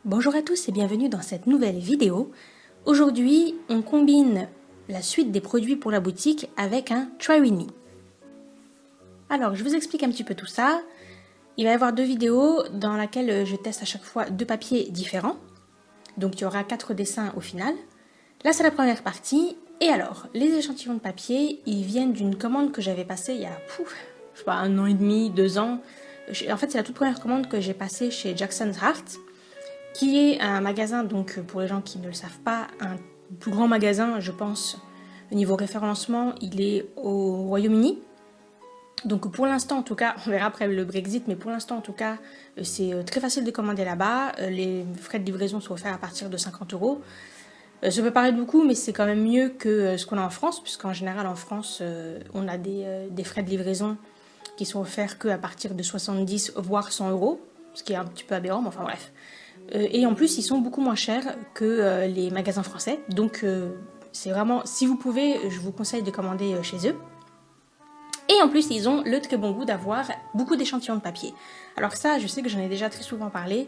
Bonjour à tous et bienvenue dans cette nouvelle vidéo. Aujourd'hui, on combine la suite des produits pour la boutique avec un Try With Me. Alors, je vous explique un petit peu tout ça. Il va y avoir deux vidéos dans lesquelles je teste à chaque fois deux papiers différents. Donc, il y aura 4 dessins au final. Là, c'est la première partie. Et alors, les échantillons de papier, ils viennent d'une commande que j'avais passée il y a, je sais pas, 1 an et demi, 2 ans. En fait, c'est la toute première commande que j'ai passée chez Jackson's Heart, qui est un magasin, donc pour les gens qui ne le savent pas, un plus grand magasin, je pense, au niveau référencement, il est au Royaume-Uni. Donc pour l'instant, en tout cas, on verra après le Brexit, mais pour l'instant, en tout cas, c'est très facile de commander là-bas. Les frais de livraison sont offerts à partir de 50 €. Ça peut paraître beaucoup, mais c'est quand même mieux que ce qu'on a en France, puisqu'en général, en France, on a des frais de livraison qui sont offerts qu'à partir de 70 voire 100 €, ce qui est un petit peu aberrant, mais enfin bref. Et en plus, ils sont beaucoup moins chers que les magasins français. Donc, c'est vraiment, si vous pouvez, je vous conseille de commander chez eux. Et en plus, ils ont le très bon goût d'avoir beaucoup d'échantillons de papier. Alors ça, je sais que j'en ai déjà très souvent parlé.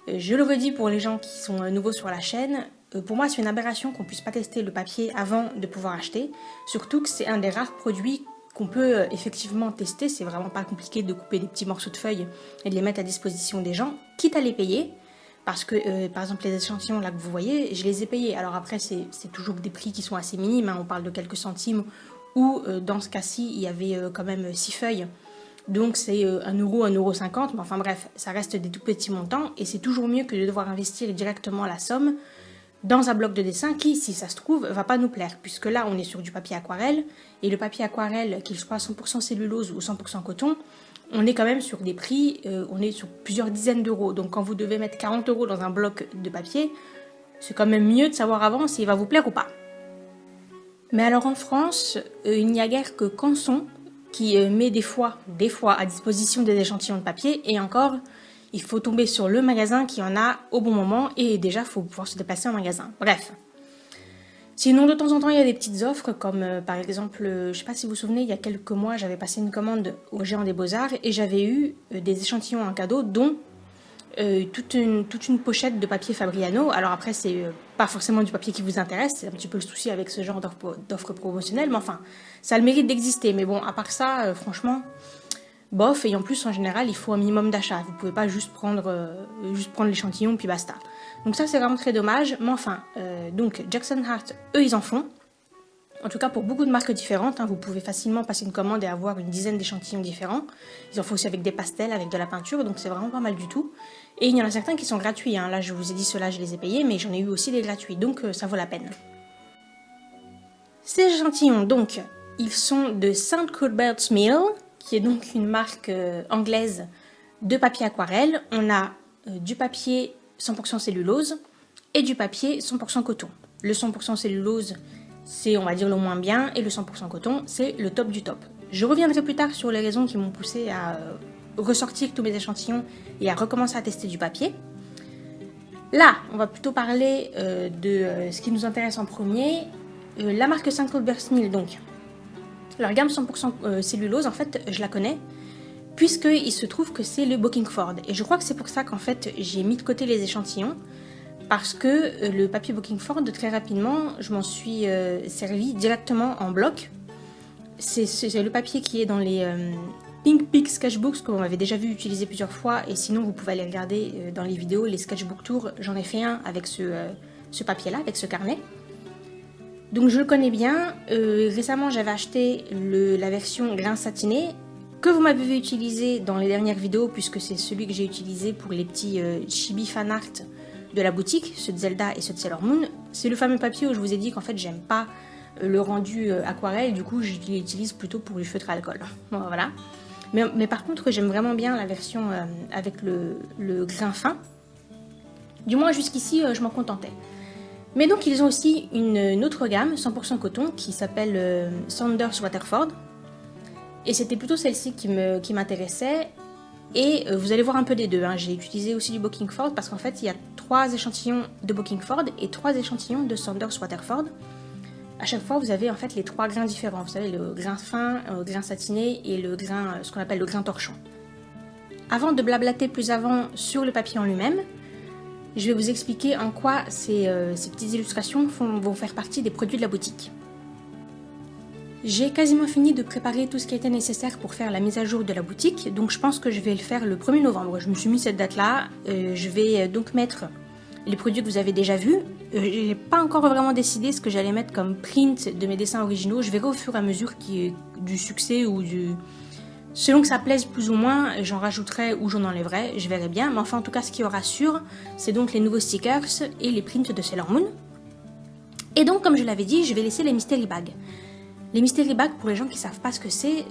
Je le redis pour les gens qui sont nouveaux sur la chaîne. Pour moi, c'est une aberration qu'on puisse pas tester le papier avant de pouvoir acheter. Surtout que c'est un des rares produits qu'on peut effectivement tester. C'est vraiment pas compliqué de couper des petits morceaux de feuilles et de les mettre à disposition des gens, quitte à les payer. Parce que, par exemple, les échantillons là que vous voyez, je les ai payés. Alors après, c'est toujours des prix qui sont assez minimes, hein. On parle de quelques centimes, ou dans ce cas-ci, il y avait quand même 6 feuilles. Donc c'est 1 €, 1,50 €, mais enfin bref, ça reste des tout petits montants, et c'est toujours mieux que de devoir investir directement la somme dans un bloc de dessin qui, si ça se trouve, va pas nous plaire, puisque là, on est sur du papier aquarelle, et le papier aquarelle, qu'il soit 100% cellulose ou 100% coton, on est quand même sur des prix, on est sur plusieurs dizaines d'euros. Donc quand vous devez mettre 40 € dans un bloc de papier, c'est quand même mieux de savoir avant s'il va vous plaire ou pas. Mais alors en France, il n'y a guère que Canson qui met des fois à disposition des échantillons de papier. Et encore, il faut tomber sur le magasin qui en a au bon moment. Et déjà, il faut pouvoir se déplacer en magasin. Bref. Sinon, de temps en temps, il y a des petites offres, comme par exemple, je ne sais pas si vous vous souvenez, il y a quelques mois, j'avais passé une commande au Géant des Beaux-Arts et j'avais eu des échantillons en cadeau, dont toute une pochette de papier Fabriano. Alors après, c'est pas forcément du papier qui vous intéresse, c'est un petit peu le souci avec ce genre d'offres promotionnelles, mais enfin, ça a le mérite d'exister. Mais bon, à part ça, franchement, bof, et en plus, en général, il faut un minimum d'achat. Vous pouvez pas juste prendre l'échantillon, puis basta. Donc ça, c'est vraiment très dommage. Mais enfin, donc Jackson Heart, eux, ils en font. En tout cas, pour beaucoup de marques différentes, hein, vous pouvez facilement passer une commande et avoir une dizaine d'échantillons différents. Ils en font aussi avec des pastels, avec de la peinture, donc c'est vraiment pas mal du tout. Et il y en a certains qui sont gratuits. Hein. Là, je vous ai dit ceux-là, je les ai payés, mais j'en ai eu aussi des gratuits, donc ça vaut la peine. Ces échantillons, donc, ils sont de St. Cuthbert's Mill, qui est donc une marque anglaise de papier aquarelle. On a du papier 100% cellulose et du papier 100% coton. Le 100% cellulose, c'est, on va dire, le moins bien, et le 100% coton, c'est le top du top. Je reviendrai plus tard sur les raisons qui m'ont poussé à ressortir tous mes échantillons et à recommencer à tester du papier. Là, on va plutôt parler de ce qui nous intéresse en premier, la marque St. Cuthbert's Mill, donc. Leur gamme 100% cellulose, en fait, je la connais, puisqu'il se trouve que c'est le Bockingford. Et je crois que c'est pour ça qu'en fait, j'ai mis de côté les échantillons, parce que le papier Bockingford, très rapidement, je m'en suis servi directement en bloc. C'est le papier qui est dans les Pink Pig Sketchbooks, que vous m'avez déjà vu utiliser plusieurs fois, et sinon vous pouvez aller regarder dans les vidéos, les Sketchbook Tour, j'en ai fait un avec ce papier-là, avec ce carnet. Donc je le connais bien. Récemment, j'avais acheté la version grain satiné, que vous m'avez utilisé dans les dernières vidéos, puisque c'est celui que j'ai utilisé pour les petits chibi fan art de la boutique, ceux de Zelda et ceux de Sailor Moon. C'est le fameux papier où je vous ai dit qu'en fait j'aime pas le rendu aquarelle, du coup je l'utilise plutôt pour du feutre à alcool. Bon, voilà. Mais par contre j'aime vraiment bien la version avec le grain fin. Du moins jusqu'ici je m'en contentais. Mais donc ils ont aussi une autre gamme 100% coton qui s'appelle Saunders Waterford. Et c'était plutôt celle-ci qui m'intéressait. Et vous allez voir un peu des deux, hein. J'ai utilisé aussi du Bockingford parce qu'en fait il y a 3 échantillons de Bockingford et 3 échantillons de Saunders Waterford. à chaque fois vous avez en fait les 3 grains différents. Vous savez, le grain fin, le grain satiné et le grain, ce qu'on appelle le grain torchon. Avant de blablater plus avant sur le papier en lui-même, je vais vous expliquer en quoi ces petites illustrations vont faire partie des produits de la boutique. J'ai quasiment fini de préparer tout ce qui était nécessaire pour faire la mise à jour de la boutique, donc je pense que je vais le faire le 1er novembre. Je me suis mis cette date-là, je vais donc mettre les produits que vous avez déjà vus. J'ai pas encore vraiment décidé ce que j'allais mettre comme print de mes dessins originaux, je verrai au fur et à mesure du succès ou du... Selon que ça plaise plus ou moins, j'en rajouterai ou j'en enlèverai, je verrai bien. Mais enfin, en tout cas, ce qui aura sûr, c'est donc les nouveaux stickers et les prints de Sailor Moon. Et donc, comme je l'avais dit, je vais laisser les mystery bags. Les mystery bags, pour les gens qui ne savent pas ce que c'est,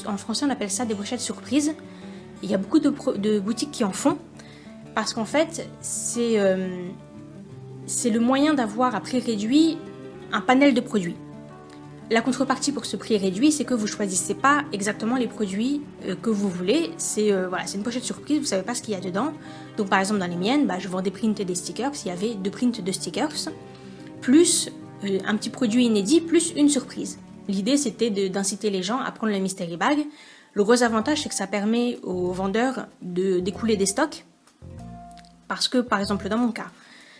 en français, on appelle ça des pochettes surprises. Il y a beaucoup de boutiques qui en font, parce qu'en fait, c'est le moyen d'avoir à prix réduit un panel de produits. La contrepartie pour ce prix réduit, c'est que vous ne choisissez pas exactement les produits que vous voulez. C'est une pochette surprise, vous ne savez pas ce qu'il y a dedans. Donc par exemple dans les miennes, je vends des prints et des stickers. Il y avait 2 prints de stickers, plus un petit produit inédit, plus une surprise. L'idée c'était d'inciter les gens à prendre le mystery bag. Le gros avantage, c'est que ça permet aux vendeurs d'écouler des stocks. Parce que par exemple dans mon cas,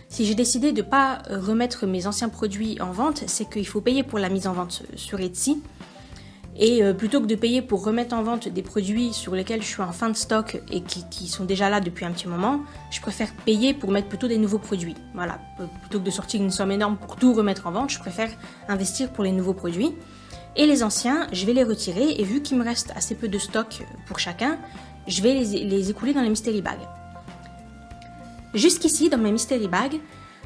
si j'ai décidé de ne pas remettre mes anciens produits en vente, c'est qu'il faut payer pour la mise en vente sur Etsy. Et plutôt que de payer pour remettre en vente des produits sur lesquels je suis en fin de stock et qui sont déjà là depuis un petit moment, je préfère payer pour mettre plutôt des nouveaux produits. Voilà, plutôt que de sortir une somme énorme pour tout remettre en vente, je préfère investir pour les nouveaux produits. Et les anciens, je vais les retirer et vu qu'il me reste assez peu de stock pour chacun, je vais les écouler dans les mystery bags. Jusqu'ici, dans mes mystery bags,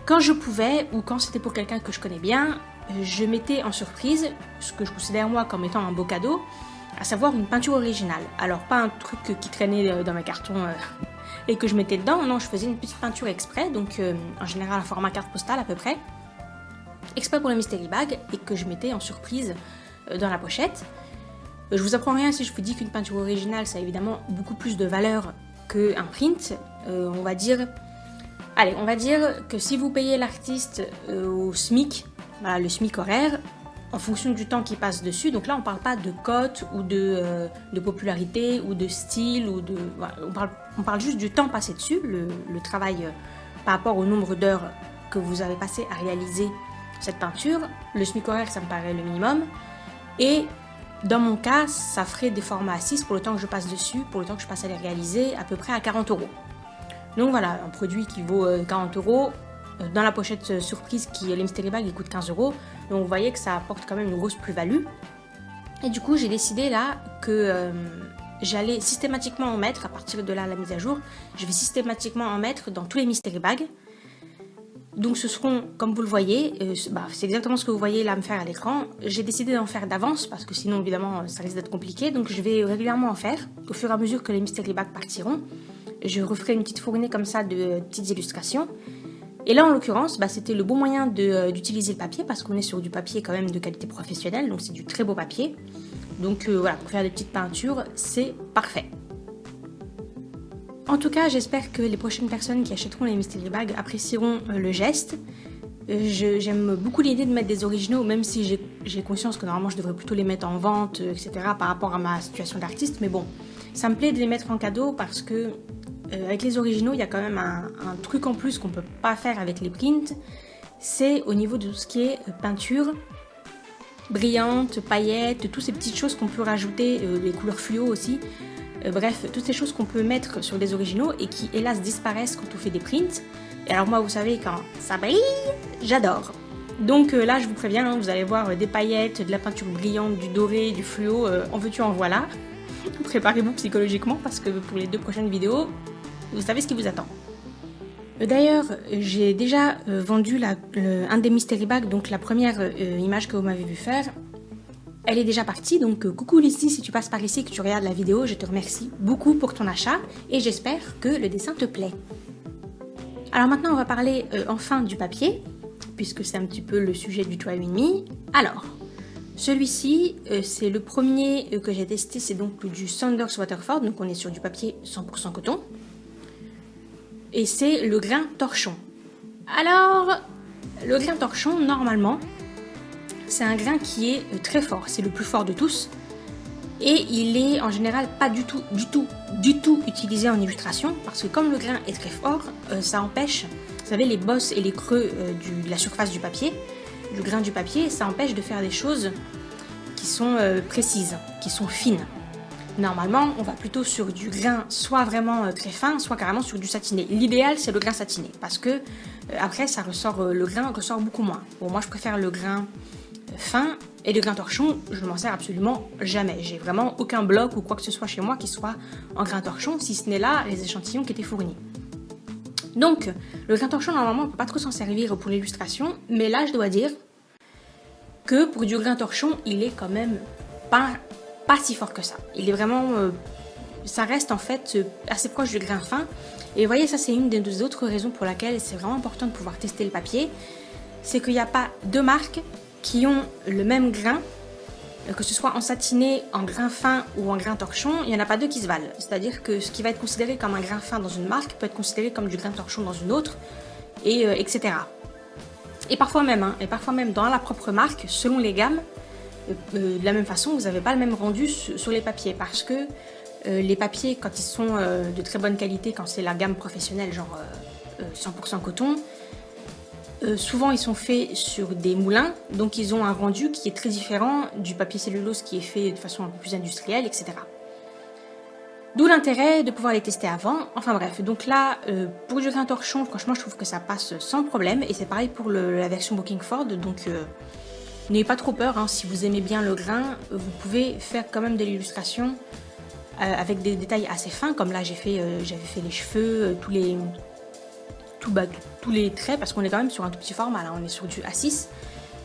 quand je pouvais ou quand c'était pour quelqu'un que je connais bien, je mettais en surprise ce que je considère moi comme étant un beau cadeau, à savoir une peinture originale. Alors pas un truc qui traînait dans mes cartons et que je mettais dedans, non, je faisais une petite peinture exprès, donc en général un format carte postale à peu près, exprès pour le mystery bag et que je mettais en surprise dans la pochette. Je vous apprends rien si je vous dis qu'une peinture originale, ça a évidemment beaucoup plus de valeur qu'un print. On va dire que si vous payez l'artiste au SMIC, voilà, le SMIC horaire, en fonction du temps qui passe dessus, donc là on parle pas de cote ou de popularité ou de style, voilà, on parle juste du temps passé dessus, le travail par rapport au nombre d'heures que vous avez passé à réaliser cette peinture. Le SMIC horaire, ça me paraît le minimum. Et dans mon cas, ça ferait des formats A6 pour le temps que je passe dessus, pour le temps que je passe à les réaliser, à peu près à 40 €. Donc voilà, un produit qui vaut 40 €. Dans la pochette surprise, les mystery bags, ils coûtent 15 €. Donc vous voyez que ça apporte quand même une grosse plus-value. Et du coup, j'ai décidé là que j'allais systématiquement en mettre, à partir de là, la mise à jour, je vais systématiquement en mettre dans tous les mystery bags. Donc ce seront, comme vous le voyez, c'est exactement ce que vous voyez là me faire à l'écran. J'ai décidé d'en faire d'avance parce que sinon évidemment ça risque d'être compliqué. Donc je vais régulièrement en faire au fur et à mesure que les mystery bags partiront. Je referai une petite fournée comme ça de petites illustrations. Et là en l'occurrence, c'était le bon moyen d'utiliser le papier parce qu'on est sur du papier quand même de qualité professionnelle. Donc c'est du très beau papier. Donc voilà, pour faire des petites peintures, c'est parfait. En tout cas, j'espère que les prochaines personnes qui achèteront les mystery bags apprécieront le geste. J'aime beaucoup l'idée de mettre des originaux, même si j'ai conscience que normalement je devrais plutôt les mettre en vente, etc. par rapport à ma situation d'artiste. Mais bon, ça me plaît de les mettre en cadeau parce que avec les originaux, il y a quand même un truc en plus qu'on ne peut pas faire avec les prints. C'est au niveau de tout ce qui est peinture, brillante, paillettes, toutes ces petites choses qu'on peut rajouter, les couleurs fluo aussi. Bref, toutes ces choses qu'on peut mettre sur des originaux et qui hélas disparaissent quand on fait des prints. Et alors moi, vous savez, quand ça brille, j'adore. Donc là, je vous préviens, vous allez voir des paillettes, de la peinture brillante, du doré, du fluo, en veux-tu en voilà. Préparez-vous psychologiquement parce que pour les 2 prochaines vidéos, vous savez ce qui vous attend. D'ailleurs, j'ai déjà vendu un des mystery bags, donc la première image que vous m'avez vu faire. Elle est déjà partie, donc coucou Lucie, si tu passes par ici et que tu regardes la vidéo, je te remercie beaucoup pour ton achat et j'espère que le dessin te plaît. Alors maintenant, on va parler enfin du papier, puisque c'est un petit peu le sujet du Try With Me. Alors, celui-ci, c'est le premier que j'ai testé, c'est donc du Saunders Waterford, donc on est sur du papier 100% coton. Et c'est le grain torchon. Alors, le grain torchon, normalement, C'est un grain qui est très fort, c'est le plus fort de tous. Et il est en général pas du tout utilisé en illustration parce que comme le grain est très fort, ça empêche, vous savez, les bosses et les creux de la surface du papier, du grain du papier, ça empêche de faire des choses qui sont précises, qui sont fines. Normalement, on va plutôt sur du grain soit vraiment très fin, soit carrément sur du satiné. L'idéal, c'est le grain satiné parce que après, ça ressort, le grain ressort beaucoup moins. Bon, moi, je préfère le grain fin. Et le grain torchon, je ne m'en sers absolument jamais. J'ai vraiment aucun bloc ou quoi que ce soit chez moi qui soit en grain torchon, si ce n'est là les échantillons qui étaient fournis. Donc, le grain torchon, normalement, on ne peut pas trop s'en servir pour l'illustration, mais là, je dois dire que pour du grain torchon, il est quand même pas si fort que ça. Il est vraiment... ça reste en fait assez proche du grain fin. Et vous voyez, ça c'est une des autres raisons pour laquelle c'est vraiment important de pouvoir tester le papier. C'est qu'il n'y a pas deux marques qui ont le même grain, que ce soit en satiné, en grain fin ou en grain torchon, il n'y en a pas deux qui se valent. C'est-à-dire que ce qui va être considéré comme un grain fin dans une marque peut être considéré comme du grain torchon dans une autre, etc. Et parfois même dans la propre marque, selon les gammes, de la même façon, vous n'avez pas le même rendu sur les papiers parce que les papiers, quand ils sont de très bonne qualité, quand c'est la gamme professionnelle, genre 100% coton, souvent ils sont faits sur des moulins, donc ils ont un rendu qui est très différent du papier cellulose qui est fait de façon un peu plus industrielle, etc. D'où l'intérêt de pouvoir les tester avant. Enfin bref, donc là, pour du grain torchon, franchement je trouve que ça passe sans problème, et c'est pareil pour la version Bockingford, donc n'ayez pas trop peur, hein. Si vous aimez bien le grain, vous pouvez faire quand même de l'illustration avec des détails assez fins, comme là j'avais fait les cheveux, tous les traits, parce qu'on est quand même sur un tout petit format, là on est sur du A6,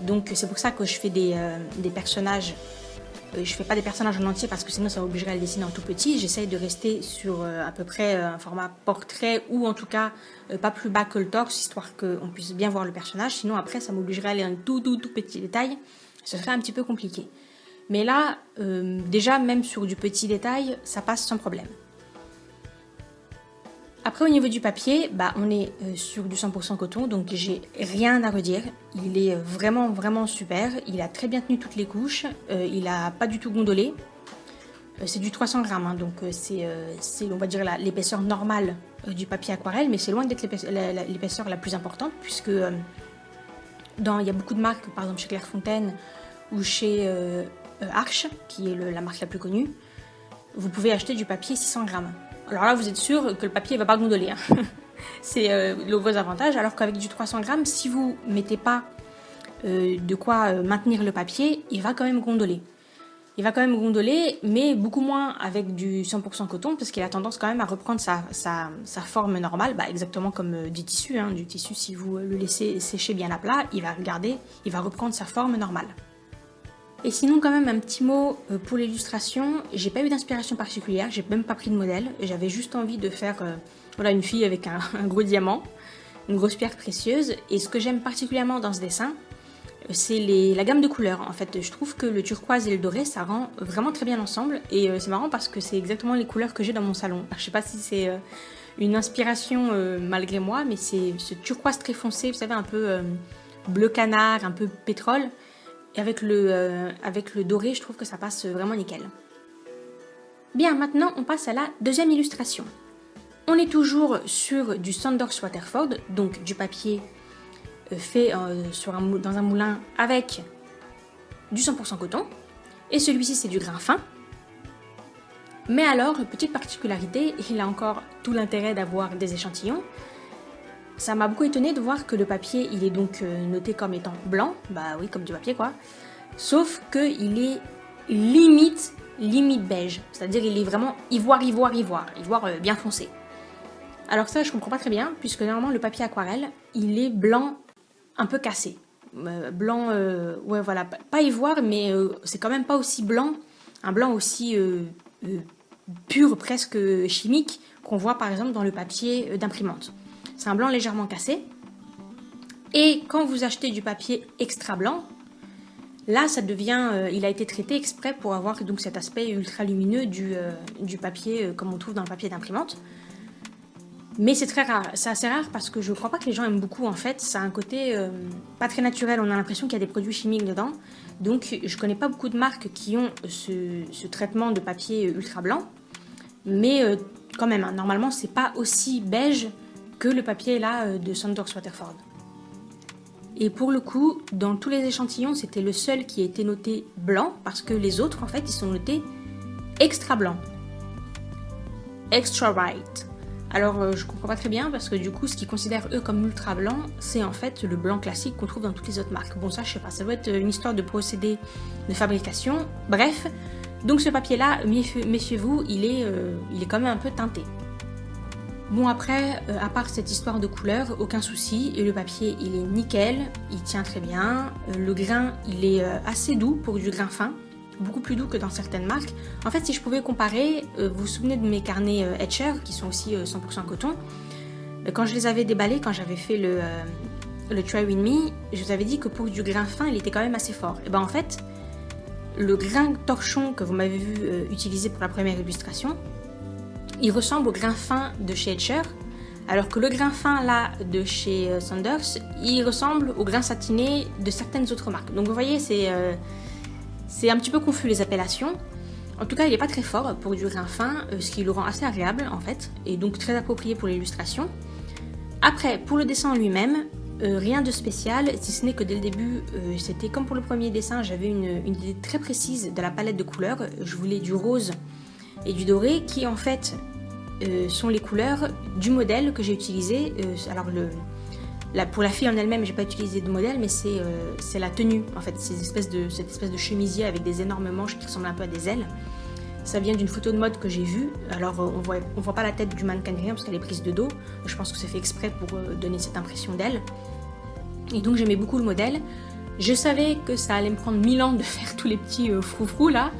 donc c'est pour ça que je fais des personnages, je fais pas des personnages en entier parce que sinon ça m'obligerait à les dessiner en tout petit. J'essaye de rester sur à peu près un format portrait, ou en tout cas pas plus bas que le torse, histoire qu'on puisse bien voir le personnage, sinon après ça m'obligerait à aller un tout petit détail, ce serait un petit peu compliqué. Mais là, déjà même sur du petit détail, ça passe sans problème. Après, au niveau du papier, on est sur du 100% coton, donc j'ai rien à redire. Il est vraiment super. Il a très bien tenu toutes les couches. Il n'a pas du tout gondolé. C'est du 300 grammes, hein, donc c'est on va dire l'épaisseur normale du papier aquarelle, mais c'est loin d'être l'épaisseur la plus importante, puisque il y a beaucoup de marques, par exemple chez Clairefontaine ou chez Arche, qui est la marque la plus connue, vous pouvez acheter du papier 600 grammes. Alors là, vous êtes sûr que le papier ne va pas gondoler. Hein. C'est le gros avantage. Alors qu'avec du 300 grammes, si vous ne mettez pas de quoi maintenir le papier, il va quand même gondoler. Il va quand même gondoler, mais beaucoup moins avec du 100% coton, parce qu'il a tendance quand même à reprendre sa forme normale, exactement comme du tissu. Hein. Du tissu, si vous le laissez sécher bien à plat, il va reprendre sa forme normale. Et sinon, quand même, un petit mot pour l'illustration. J'ai pas eu d'inspiration particulière, j'ai même pas pris de modèle. J'avais juste envie de faire une fille avec un gros diamant, une grosse pierre précieuse. Et ce que j'aime particulièrement dans ce dessin, c'est la gamme de couleurs. En fait, je trouve que le turquoise et le doré, ça rend vraiment très bien ensemble. Et c'est marrant parce que c'est exactement les couleurs que j'ai dans mon salon. Alors, je sais pas si c'est une inspiration malgré moi, mais c'est ce turquoise très foncé, vous savez, un peu bleu canard, un peu pétrole. Et avec le doré, je trouve que ça passe vraiment nickel. Bien, maintenant on passe à la deuxième illustration. On est toujours sur du Saunders Waterford, donc du papier fait dans un moulin avec du 100% coton. Et celui-ci c'est du grain fin. Mais alors, petite particularité, il a encore tout l'intérêt d'avoir des échantillons. Ça m'a beaucoup étonné de voir que le papier, il est donc noté comme étant blanc, oui, comme du papier quoi, sauf qu'il est limite beige, c'est-à-dire il est vraiment ivoire bien foncé. Alors ça, je comprends pas très bien, puisque normalement le papier aquarelle, il est blanc un peu cassé, blanc, ouais voilà, pas ivoire, mais c'est quand même pas aussi blanc, un blanc aussi pur, presque chimique, qu'on voit par exemple dans le papier d'imprimante. C'est un blanc légèrement cassé. Et quand vous achetez du papier extra blanc, là, ça devient, il a été traité exprès pour avoir donc cet aspect ultra lumineux du papier comme on trouve dans le papier d'imprimante. Mais c'est très rare, c'est assez rare parce que je crois pas que les gens aiment beaucoup en fait, ça a un côté pas très naturel, on a l'impression qu'il y a des produits chimiques dedans. Donc je connais pas beaucoup de marques qui ont ce traitement de papier ultra blanc, mais quand même, hein, normalement c'est pas aussi beige que le papier là de Saunders Waterford. Et pour le coup, dans tous les échantillons, c'était le seul qui a été noté blanc parce que les autres en fait ils sont notés extra blanc. Extra white. Alors je comprends pas très bien parce que du coup ce qu'ils considèrent eux comme ultra blanc, c'est en fait le blanc classique qu'on trouve dans toutes les autres marques. Bon ça je sais pas, ça doit être une histoire de procédé de fabrication. Bref, donc ce papier là, méfiez-vous, il est quand même un peu teinté. Bon après, à part cette histoire de couleur, aucun souci, et le papier il est nickel, il tient très bien, le grain il est assez doux pour du grain fin, beaucoup plus doux que dans certaines marques. En fait si je pouvais comparer, vous vous souvenez de mes carnets Etcher qui sont aussi 100% coton, quand je les avais déballés, quand j'avais fait le Try With Me, je vous avais dit que pour du grain fin il était quand même assez fort. Et ben en fait, le grain torchon que vous m'avez vu utiliser pour la première illustration, il ressemble au grain fin de chez Etcher, alors que le grain fin là de chez Saunders, il ressemble au grain satiné de certaines autres marques. Donc vous voyez, c'est un petit peu confus les appellations. En tout cas, il n'est pas très fort pour du grain fin, ce qui le rend assez agréable en fait, et donc très approprié pour l'illustration. Après, pour le dessin en lui-même, rien de spécial, si ce n'est que dès le début, c'était comme pour le premier dessin, j'avais une idée très précise de la palette de couleurs. Je voulais du rose et du doré qui en fait sont les couleurs du modèle que j'ai utilisé. Alors pour la fille en elle-même, j'ai pas utilisé de modèle, mais c'est la tenue en fait, cette espèce de chemisier avec des énormes manches qui ressemblent un peu à des ailes. Ça vient d'une photo de mode que j'ai vue. Alors on voit pas la tête du mannequin derrière parce qu'elle est prise de dos. Je pense que c'est fait exprès pour donner cette impression d'elle. Et donc j'aimais beaucoup le modèle. Je savais que ça allait me prendre 1000 ans de faire tous les petits froufrous là,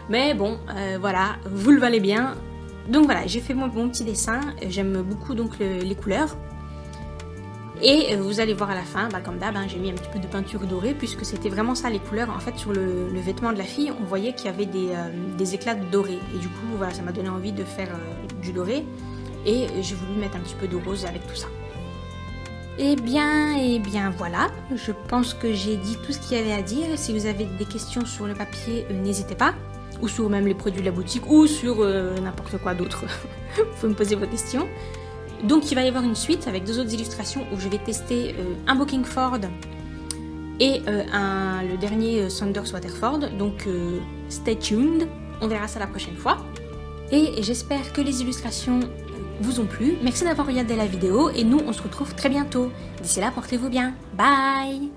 mais bon, voilà, vous le valez bien. Donc voilà, j'ai fait mon petit dessin, j'aime beaucoup donc les couleurs. Et vous allez voir à la fin, comme d'hab, j'ai mis un petit peu de peinture dorée puisque c'était vraiment ça les couleurs. En fait sur le vêtement de la fille, on voyait qu'il y avait des éclats de doré. Et du coup, voilà, ça m'a donné envie de faire du doré. Et j'ai voulu mettre un petit peu de rose avec tout ça. Et bien voilà, je pense que j'ai dit tout ce qu'il y avait à dire. Si vous avez des questions sur le papier, n'hésitez pas. Ou sur même les produits de la boutique, ou sur n'importe quoi d'autre. Vous pouvez me poser vos questions. Donc il va y avoir une suite avec 2 autres illustrations où je vais tester un Bockingford et le dernier Saunders Waterford. Donc stay tuned, on verra ça la prochaine fois. Et j'espère que les illustrations vous ont plu. Merci d'avoir regardé la vidéo et nous on se retrouve très bientôt. D'ici là, portez-vous bien. Bye!